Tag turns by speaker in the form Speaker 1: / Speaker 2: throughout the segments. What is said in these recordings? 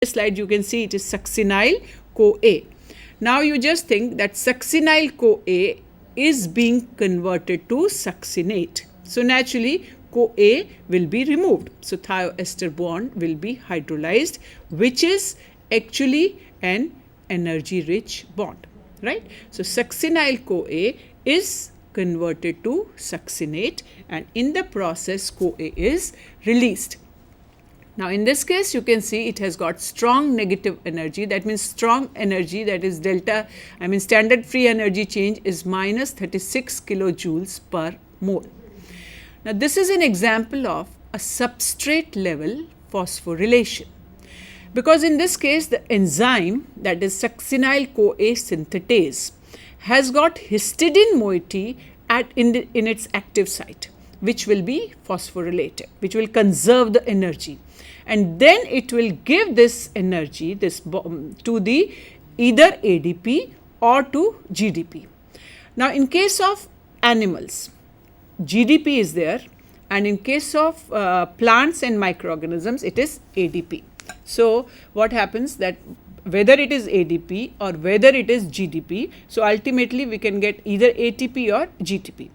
Speaker 1: this slide you can see it is succinyl CoA. Now you just think that succinyl CoA is being converted to succinate. So naturally CoA will be removed. So thioester bond will be hydrolyzed, which is actually an energy rich bond, right? So succinyl CoA is converted to succinate, and in the process CoA is released. Now in this case you can see it has got strong negative energy, that means strong energy, that is delta, standard free energy change is minus 36 kilojoules per mole. Now this is an example of a substrate level phosphorylation, because in this case the enzyme, that is succinyl CoA synthetase, has got histidine moiety in its active site, which will be phosphorylated, which will conserve the energy, and then it will give this energy to the either ADP or to GDP. Now in case of animals, GDP is there, and in case of plants and microorganisms it is ADP. So what happens that whether it is ADP or whether it is GDP, so ultimately we can get either ATP or GTP.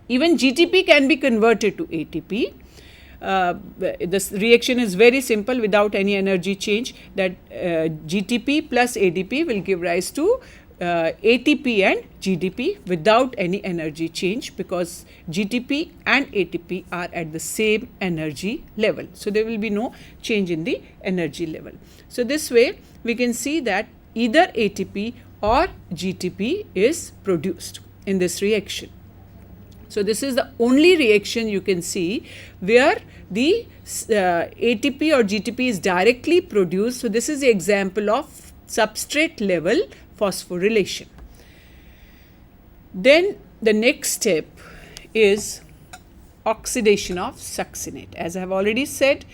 Speaker 1: Even GTP can be converted to ATP. This reaction is very simple without any energy change, that GTP plus ADP will give rise to ATP and GDP without any energy change, because GTP and ATP are at the same energy level. So there will be no change in the energy level. So this way we can see that either ATP or GTP is produced in this reaction. So this is the only reaction you can see where the ATP or GTP is directly produced. So this is the example of substrate level phosphorylation. Then the next step is oxidation of succinate. As I have already said,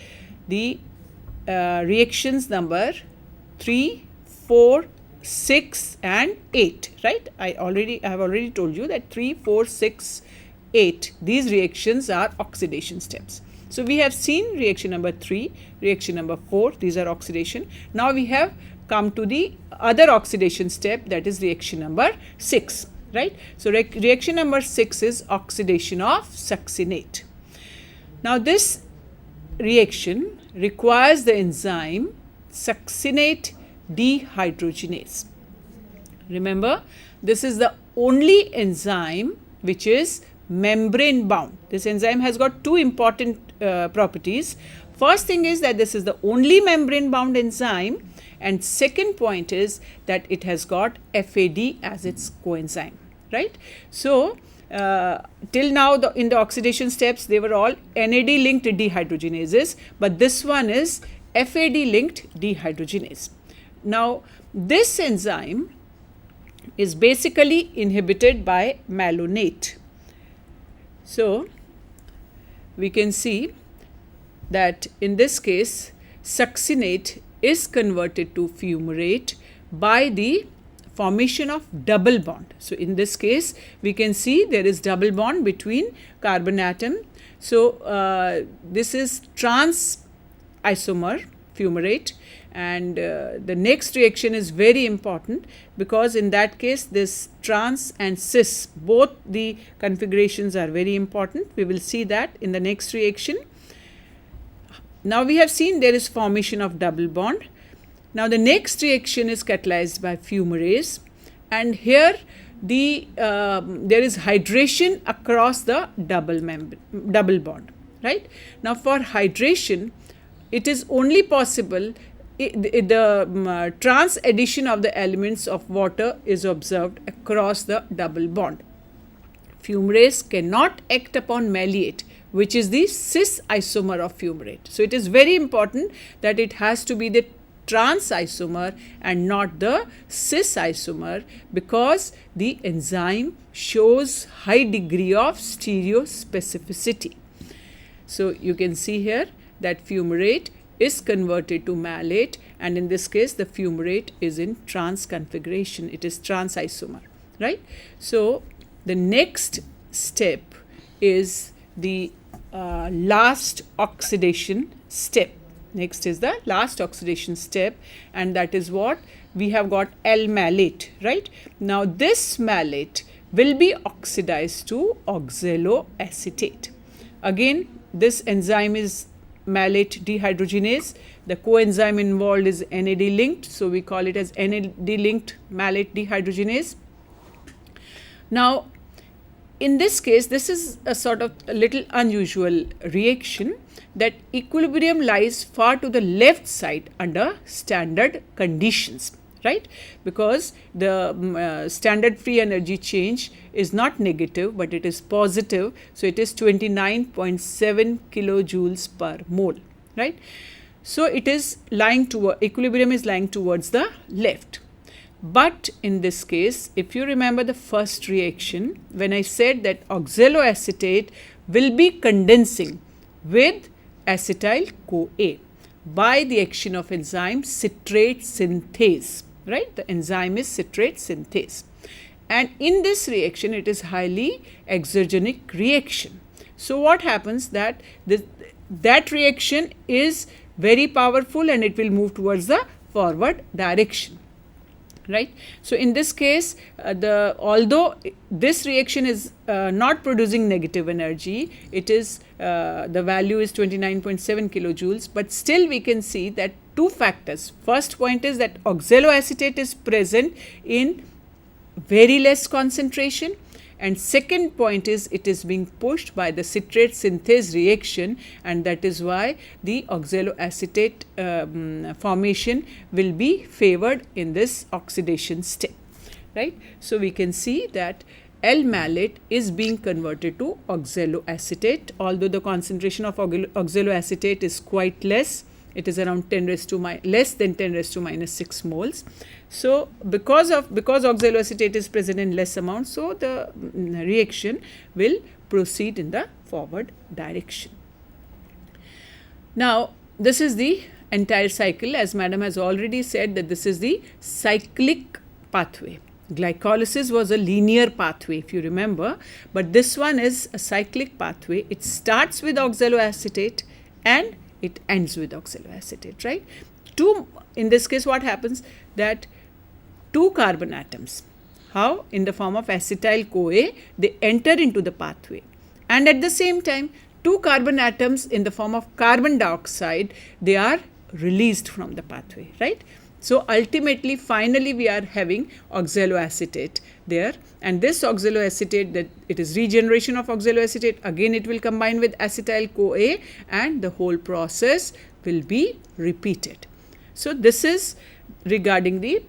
Speaker 1: the reactions number 3, 4, 6 and 8, right? I have already told you that 3, 4, 6, 8, these reactions are oxidation steps. So we have seen reaction number 3, reaction number 4, these are oxidation. Now we have come to the other oxidation step, that is reaction number 6, right? So reaction number 6 is oxidation of succinate. Now this reaction requires the enzyme succinate dehydrogenase. Remember, this is the only enzyme which is membrane bound. This enzyme has got two important properties. First thing is that this is the only membrane bound enzyme, and second point is that it has got FAD as its coenzyme, right? So till now in the oxidation steps they were all NAD linked dehydrogenases, but this one is FAD linked dehydrogenase. Now this enzyme is basically inhibited by malonate. So we can see that in this case succinate is converted to fumarate by the formation of double bond. So in this case we can see there is double bond between carbon atom. So this is trans isomer fumarate, and the next reaction is very important, because in that case this trans and cis, both the configurations are very important. We will see that in the next reaction. Now we have seen there is formation of double bond. Now the next reaction is catalyzed by fumarase, and here there is hydration across the double bond, right? Now for hydration it is only possible the trans addition of the elements of water is observed across the double bond. Fumarase cannot act upon malate, which is the cis isomer of fumarate. So it is very important that it has to be the trans isomer and not the cis isomer, because the enzyme shows high degree of stereospecificity. So you can see here that fumarate is converted to malate, and in this case the fumarate is in trans configuration, it is trans isomer, right? So the next step is the last oxidation step, Next is the last oxidation step, and that is what we have got, L-malate, right? Now this malate will be oxidized to oxaloacetate. Again, this enzyme is malate dehydrogenase. The coenzyme involved is NAD linked, so we call it as NAD linked malate dehydrogenase. Now, in this case, this is a sort of a little unusual reaction, that equilibrium lies far to the left side under standard conditions, right? Because the standard free energy change is not negative, but it is positive. So it is 29.7 kilojoules per mole, right? So it is lying toward, equilibrium is lying towards the left. But in this case, if you remember the first reaction, when I said that oxaloacetate will be condensing with acetyl-CoA by the action of enzyme citrate synthase, right? The enzyme is citrate synthase. And in this reaction, it is highly exergenic reaction. So what happens, that that reaction is very powerful and it will move towards the forward direction, right? So in this case, although this reaction is not producing negative energy, it is the value is 29.7 kilojoules, but still we can see that two factors. First point is that oxaloacetate is present in very less concentration, and second point is it is being pushed by the citrate synthase reaction, and that is why the oxaloacetate formation will be favored in this oxidation step, right? So we can see that L-malate is being converted to oxaloacetate, although the concentration of oxaloacetate is quite less. It is around less than 10 raised to minus 6 moles. So because oxaloacetate is present in less amount, so the reaction will proceed in the forward direction. Now this is the entire cycle, as madam has already said that this is the cyclic pathway. Glycolysis was a linear pathway, if you remember, but this one is a cyclic pathway. It starts with oxaloacetate and it ends with oxaloacetate, right? In this case, what happens, that two carbon atoms, how? In the form of acetyl-CoA, they enter into the pathway, and at the same time, two carbon atoms in the form of carbon dioxide, they are released from the pathway, right? So ultimately, finally, we are having oxaloacetate there, and this oxaloacetate, that it is regeneration of oxaloacetate, again it will combine with acetyl-CoA and the whole process will be repeated. So this is regarding the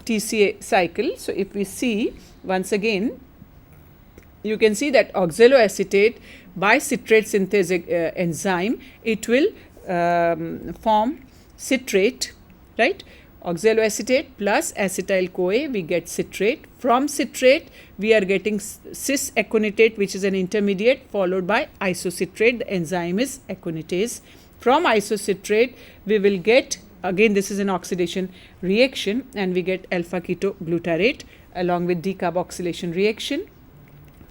Speaker 1: T.C.A. cycle. So if we see once again, you can see that oxaloacetate by citrate synthase enzyme, it will form citrate, right? Oxaloacetate plus acetyl-CoA, we get citrate. From citrate, we are getting cis-aconitate, which is an intermediate, followed by isocitrate. The enzyme is aconitase. From isocitrate, we will get, again this is an oxidation reaction, and we get alpha-ketoglutarate along with decarboxylation reaction.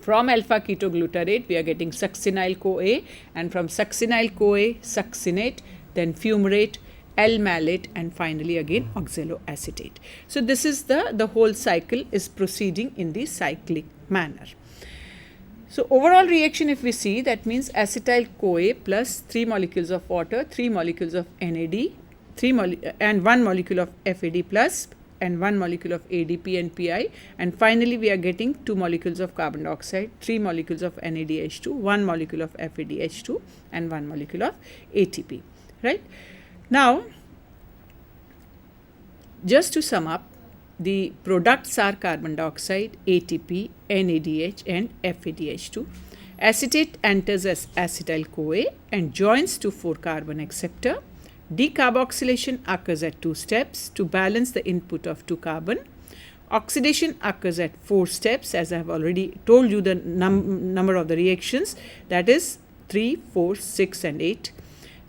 Speaker 1: From alpha-ketoglutarate, we are getting succinyl-CoA, and from succinyl-CoA, succinate, then fumarate, L-malate, and finally again oxaloacetate. So this is the whole cycle is proceeding in the cyclic manner. So overall reaction, if we see, that means acetyl-CoA plus 3 molecules of water, 3 molecules of NAD, and 1 molecule of FAD plus, and 1 molecule of ADP and PI, and finally we are getting 2 molecules of carbon dioxide, 3 molecules of NADH2, 1 molecule of FADH2, and 1 molecule of ATP, right? Now, just to sum up, the products are carbon dioxide, ATP, NADH, and FADH2. Acetate enters as acetyl-CoA and joins to 4-carbon acceptor. Decarboxylation occurs at 2 steps to balance the input of 2 carbon. Oxidation occurs at 4 steps, as I have already told you the number of the reactions, that is 3, 4, 6, and 8.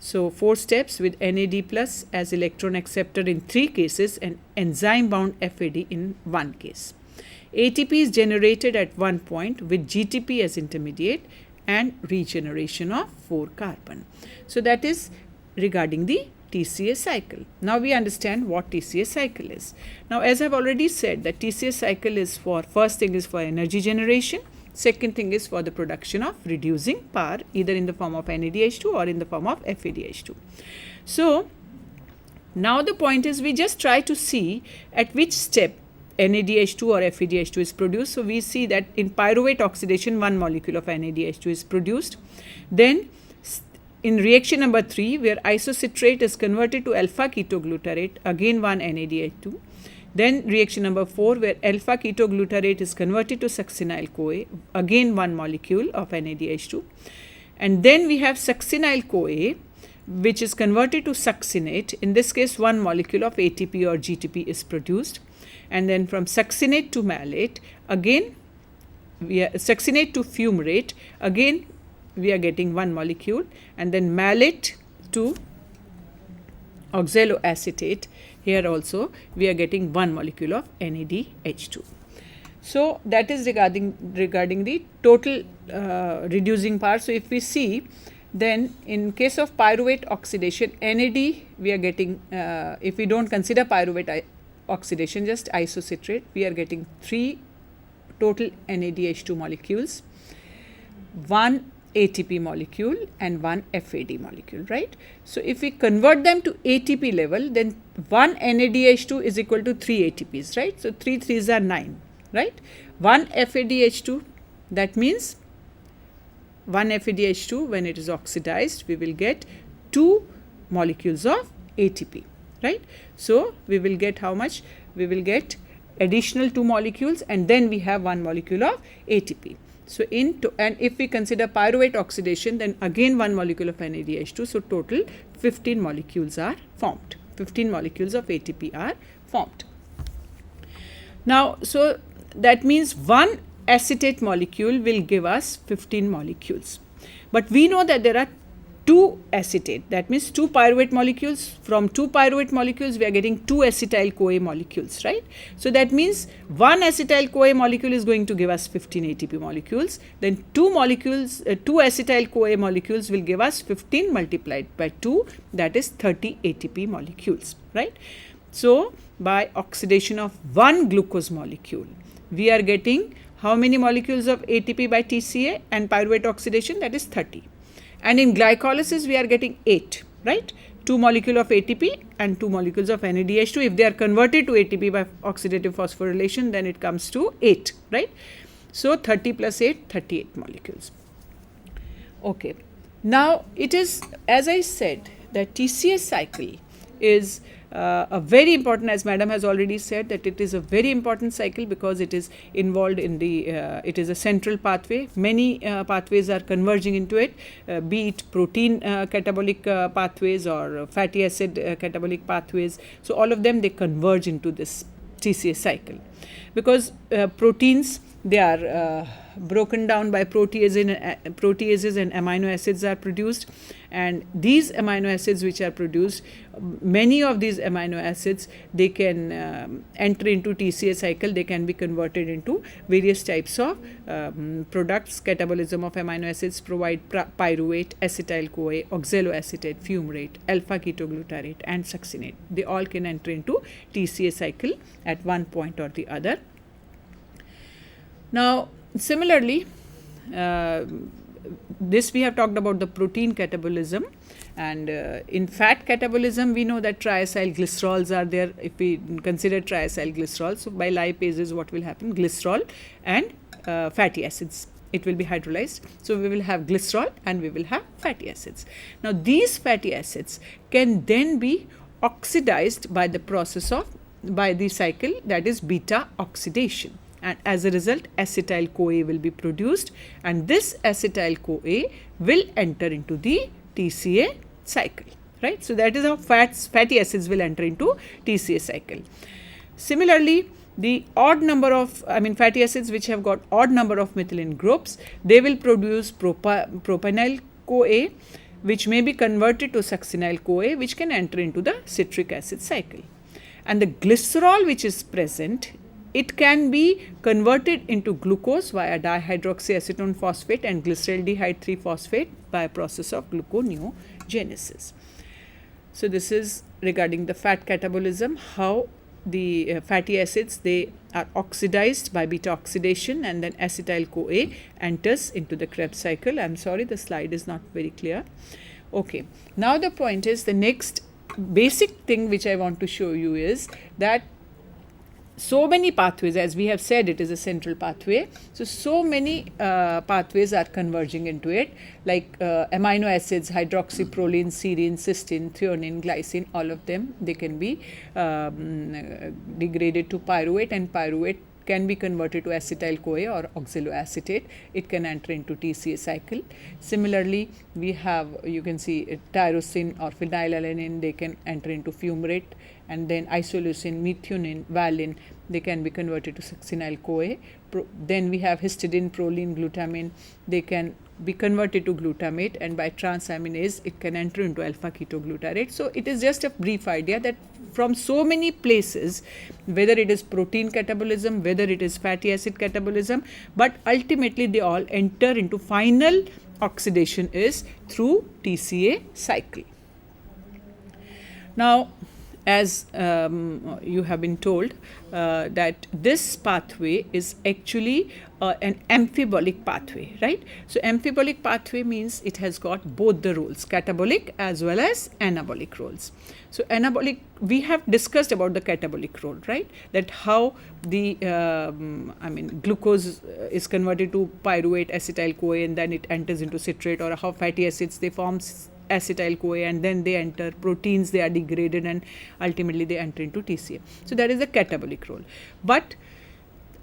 Speaker 1: So 4 steps with NAD plus as electron acceptor in 3 cases and enzyme bound FAD in 1 case. ATP is generated at 1 point with GTP as intermediate and regeneration of 4 carbon. So that is regarding the TCA cycle. Now we understand what TCA cycle is. Now as I've already said, that TCA cycle is for, first thing is for energy generation, second thing is for the production of reducing power, either in the form of NADH2 or in the form of FADH2. So now the point is, we just try to see at which step NADH2 or FADH2 is produced. So we see that in pyruvate oxidation, one molecule of NADH2 is produced. Then in reaction number 3, where isocitrate is converted to alpha ketoglutarate, again one NADH2. Then reaction number 4, where alpha ketoglutarate is converted to succinyl-CoA, again one molecule of NADH2. And then we have succinyl-CoA, which is converted to succinate. In this case, one molecule of ATP or GTP is produced. And then from succinate to malate, again we are succinate to fumarate, again we are getting one molecule, and then malate to oxaloacetate, here also we are getting one molecule of NADH2. So that is regarding the total reducing power. So if we see, then in case of pyruvate oxidation, NAD we are getting, if we don't consider pyruvate oxidation, just isocitrate, we are getting 3 total NADH2 molecules, 1 ATP molecule and 1 FAD molecule, right? So if we convert them to ATP level, then 1 NADH2 is equal to 3 ATPs, right? So 3 3s are 9, right? 1 FADH2, that means 1 FADH2, when it is oxidized, we will get 2 molecules of ATP, right? So we will get how much? We will get additional 2 molecules, and then we have 1 molecule of ATP. So and if we consider pyruvate oxidation, then again 1 molecule of NADH2. So total 15 molecules are formed. 15 molecules of ATP are formed. Now, so that means 1 acetate molecule will give us 15 molecules. But we know that there are 2 acetate, that means 2 pyruvate molecules. From 2 pyruvate molecules, we are getting 2 acetyl-CoA molecules, right? So that means 1 acetyl-CoA molecule is going to give us 15 ATP molecules. Then 2 acetyl-CoA molecules will give us 15 multiplied by 2, that is 30 ATP molecules, right? So by oxidation of 1 glucose molecule, we are getting how many molecules of ATP by TCA and pyruvate oxidation? That is 30. And in glycolysis, we are getting 8, right? 2 molecules of ATP and 2 molecules of NADH2. If they are converted to ATP by oxidative phosphorylation, then it comes to 8, right? So 30 plus 8, 38 molecules. Okay. Now it is, as I said, that TCA cycle is a very important, as madam has already said, that it is a very important cycle because it is involved in the, it is a central pathway. Many pathways are converging into it, be it protein catabolic pathways or fatty acid catabolic pathways. So all of them, they converge into this TCA cycle because proteins, they are broken down by proteases and amino acids are produced, and these amino acids which are produced, many of these amino acids, they can enter into TCA cycle. They can be converted into various types of products. Catabolism of amino acids provide pyruvate, acetyl-CoA, oxaloacetate, fumarate, alpha ketoglutarate and succinate. They all can enter into TCA cycle at one point or the other. Now similarly, this we have talked about the protein catabolism, and in fat catabolism we know that triacyl glycerols are there. If we consider triacyl glycerol, so by lipases what will happen? Glycerol and fatty acids, it will be hydrolyzed. So we will have glycerol and we will have fatty acids. Now these fatty acids can then be oxidized by the process of, by the cycle, that is beta oxidation. And as a result, acetyl-CoA will be produced, and this acetyl-CoA will enter into the TCA cycle, right? So that is how fatty acids will enter into TCA cycle. Similarly, the odd number of, fatty acids which have got odd number of methylene groups, they will produce propionyl-CoA, which may be converted to succinyl-CoA, which can enter into the citric acid cycle. And the glycerol which is present, it can be converted into glucose via dihydroxyacetone phosphate and glyceraldehyde 3-phosphate by a process of gluconeogenesis. So this is regarding the fat catabolism, how the fatty acids, they are oxidized by beta oxidation, and then acetyl-CoA enters into the Krebs cycle. I'm sorry, the slide is not very clear. Okay, now the point is, the next basic thing which I want to show you is that so many pathways, as we have said, it is a central pathway. So many pathways are converging into it, like amino acids, hydroxyproline, serine, cysteine, threonine, glycine, all of them, they can be degraded to pyruvate, and pyruvate can be converted to acetyl-CoA or oxaloacetate. It can enter into T.C.A cycle. Similarly, we have, you can see tyrosine or phenylalanine, they can enter into fumarate, and then isoleucine, methionine, valine, they can be converted to succinyl-CoA. Then we have histidine, proline, glutamine, they can be converted to glutamate, and by transaminase it can enter into alpha-ketoglutarate. So it is just a brief idea that from so many places, whether it is protein catabolism, whether it is fatty acid catabolism, but ultimately they all enter into final oxidation is through T.C.A cycle. Now, as you have been told that this pathway is actually an amphibolic pathway, right? So amphibolic pathway means it has got both the roles, catabolic as well as anabolic roles. So anabolic, we have discussed about the catabolic role, right? That how the glucose is converted to pyruvate, acetyl-CoA, and then it enters into citrate, or how fatty acids, they form acetyl-CoA, and then they enter proteins, they are degraded, and ultimately they enter into T.C.A. So that is the catabolic role. But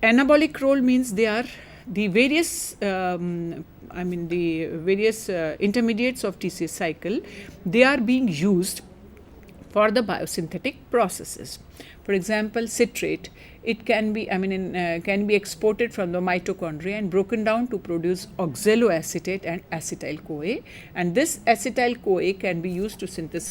Speaker 1: anabolic role means they are the various intermediates of T.C.A cycle, they are being used for the biosynthetic processes. For example, citrate, it can be can be exported from the mitochondria and broken down to produce oxaloacetate and acetyl-CoA, and this acetyl-CoA can be used to synthesize